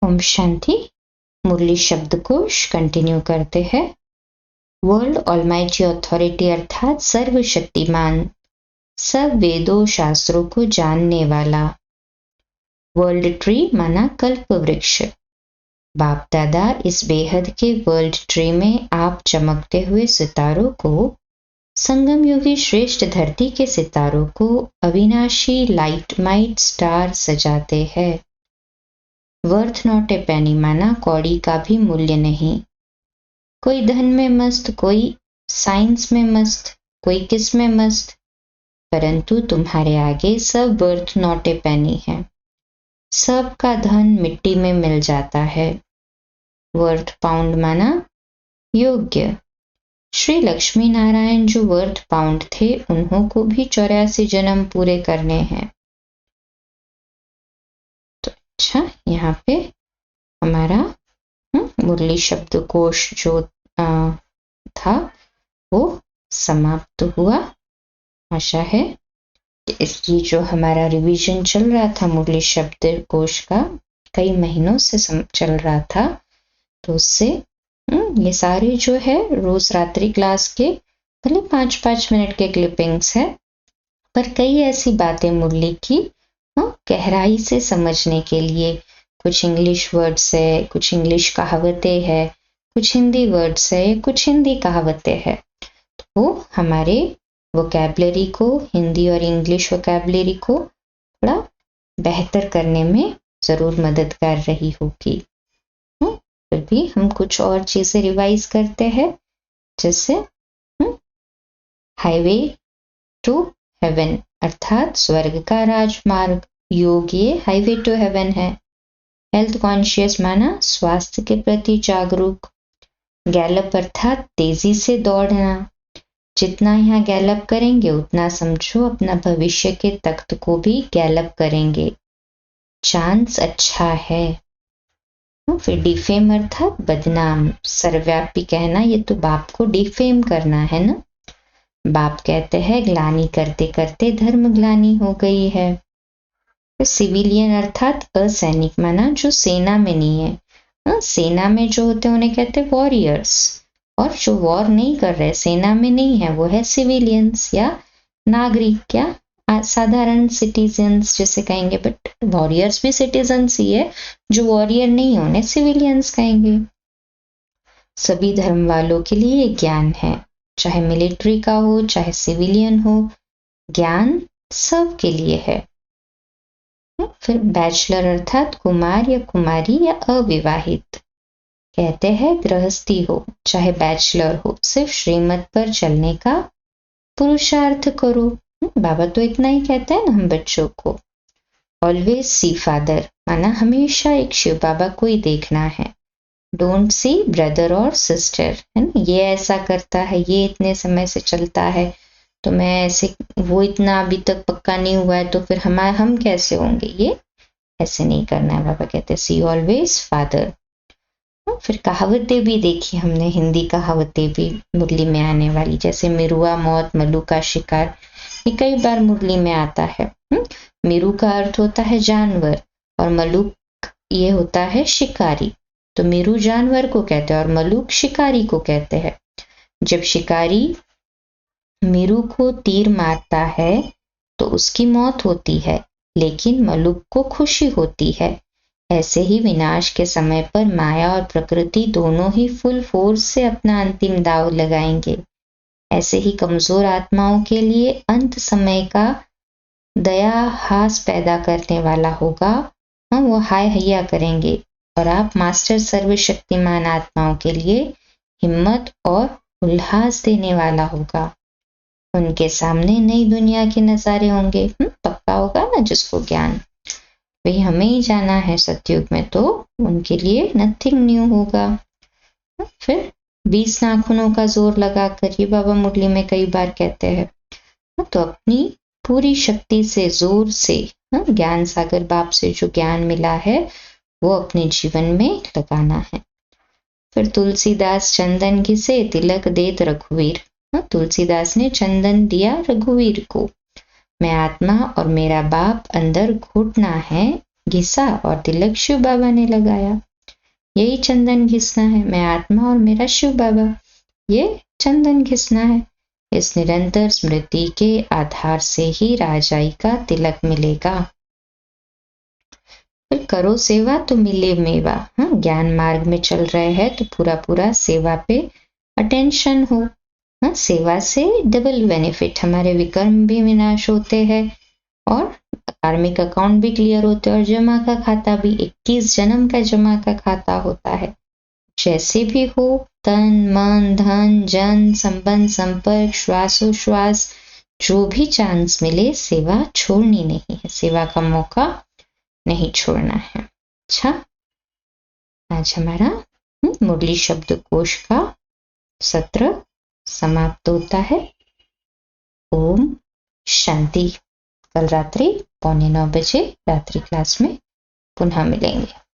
ओम शांति। मुरली शब्दकोश कंटिन्यू करते हैं। वर्ल्ड ऑलमाइटी अथॉरिटी अर्थात सर्वशक्तिमान, सब वेदों शास्त्रों को जानने वाला। वर्ल्ड ट्री माना कल्प वृक्ष। बाप दादा इस बेहद के वर्ल्ड ट्री में आप चमकते हुए सितारों को, संगम युगी श्रेष्ठ धरती के सितारों को अविनाशी लाइट माइट स्टार सजाते हैं। वर्थ नॉट ए पेनी माना कौड़ी का भी मूल्य नहीं। कोई धन में मस्त, कोई साइंस में मस्त, कोई किस में मस्त, परंतु तुम्हारे आगे सब वर्थ नॉट ए पेनी है। सबका धन मिट्टी में मिल जाता है। वर्थ पाउंड माना योग्य। श्री लक्ष्मी नारायण जो वर्थ पाउंड थे, उन्हों को भी 84 जन्म पूरे करने हैं। तो अच्छा, यहाँ पे हमारा मुरली शब्दकोश जो था वो समाप्त हुआ। आशा है कि इसकी जो हमारा रिवीजन चल रहा था मुरली शब्दकोश का, कई महीनों से चल रहा था, तो उससे ये सारे जो है रोज रात्रि क्लास के भले 5-5 मिनट के क्लिपिंग्स है, पर कई ऐसी बातें मुरली की गहराई से समझने के लिए, कुछ इंग्लिश वर्ड्स है, कुछ इंग्लिश कहावतें है, कुछ हिंदी वर्ड्स है, कुछ हिंदी कहावतें है, तो वो हमारे वोकैबुलरी को, हिंदी और इंग्लिश वोकैबुलरी को थोड़ा बेहतर करने में जरूर मददगार रही होगी। फिर भी हम कुछ और चीजें रिवाइज करते हैं, जैसे हाईवे टू हेवन अर्थात स्वर्ग का राजमार्ग। योग ये हाईवे टू हेवन है। हेल्थ कॉन्शियस माना स्वास्थ्य के प्रति जागरूक। गैलप अर्थात तेजी से दौड़ना। जितना यहाँ गैलप करेंगे उतना समझो अपना भविष्य के तख्त को भी गैलप करेंगे। चांस अच्छा है। फिर डिफेम अर्थात बदनाम, सर्वव्यापी कहना, ये तो बाप को डिफेम करना है ना। बाप कहते हैं ग्लानी करते करते धर्म ग्लानी हो गई है। फिर सिविलियन अर्थात असैनिक माना जो सेना में नहीं है। सेना में जो होते हैं उन्हें कहते हैं वॉरियर्स, और जो वॉर नहीं कर रहे, सेना में नहीं है, वो है सिविलियंस या नागरिक या साधारण सिटीजन्स जैसे कहेंगे, बट वॉरियर्स भी सिटीजन्स ही है। जो वॉरियर नहीं है उन्हें सिविलियंस कहेंगे। सभी धर्म वालों के लिए ज्ञान है, चाहे मिलिट्री का हो चाहे सिविलियन हो, ज्ञान सब के लिए है। फिर बैचलर अर्थात कुमार या कुमारी या अविवाहित। कहते हैं गृहस्थी हो चाहे बैचलर हो, सिर्फ श्रीमत पर चलने का पुरुषार्थ करो। बाबा तो इतना ही कहते हैं ना हम बच्चों को। ऑलवेज सी फादर माना हमेशा एक शिव बाबा को ही देखना है। डोंट सी ब्रदर और सिस्टर, है ना, ये ऐसा करता है, ये इतने समय से चलता है, तो मैं ऐसे, वो इतना अभी तक पक्का नहीं हुआ है, तो फिर हम कैसे होंगे, ये ऐसे नहीं करना है। बाबा कहते सी ऑलवेज फादर। फिर कहावतें भी देखी हमने, हिंदी कहावतें भी मुरली में आने वाली, जैसे मिरुआ मौत मल्लू का शिकार, ये कई बार मुरली में आता है। मिरु का अर्थ होता है जानवर और मलुक ये होता है शिकारी। तो मिरु जानवर को कहते हैं और मलुक शिकारी को कहते हैं। जब शिकारी मिरु को तीर मारता है तो उसकी मौत होती है, लेकिन मलुक को खुशी होती है। ऐसे ही विनाश के समय पर माया और प्रकृति दोनों ही फुल फोर्स से अपना अंतिम दाव लगाएंगे। ऐसे ही कमजोर आत्माओं के लिए अंत समय का दया हास पैदा करने वाला होगा। वो हाय हैया करेंगे, और आप मास्टर सर्वशक्तिमान आत्माओं के लिए हिम्मत और उल्लास देने वाला होगा। उनके सामने नई दुनिया के नजारे होंगे। पक्का होगा ना जिसको ज्ञान, वही हमें ही जाना है सतयुग में, तो उनके लिए नथिंग न्यू होगा। फिर 20 नाखूनों का जोर लगाकर, ये बाबा मुरली में कई बार कहते हैं, तो अपनी पूरी शक्ति से जोर से ज्ञान सागर बाप से जो ज्ञान मिला है वो अपने जीवन में लगाना है। फिर तुलसीदास चंदन घिसे तिलक देत रघुवीर। तुलसीदास ने चंदन दिया रघुवीर को। मैं आत्मा और मेरा बाप अंदर घुटना है, घिसा और तिलक शिव बाबा ने लगाया। यही चंदन घिसना है। मैं आत्मा और मेरा शिव बाबा, ये चंदन घिसना है। इस निरंतर स्मृति के आधार से ही राजाई का तिलक मिलेगा। फिर करो सेवा तो मिले मेवा। हाँ, ज्ञान मार्ग में चल रहे हैं तो पूरा पूरा सेवा पे अटेंशन हो। हाँ, सेवा से डबल बेनिफिट, हमारे विकर्म भी विनाश होते हैं और कार्मिक अकाउंट भी क्लियर होते हैं और जमा का खाता भी 21 जन्म का जमा का खाता होता है। जैसे भी हो, तन मन धन जन संबंध संपर्क श्वासोश्वास जो भी चांस मिले, सेवा छोड़नी नहीं है, सेवा का मौका नहीं छोड़ना है। अच्छा, आज हमारा मुरली शब्दकोश का सत्र समाप्त होता है। ओम शांति। कल रात्रि 8:45 रात्रि क्लास में पुनः मिलेंगे।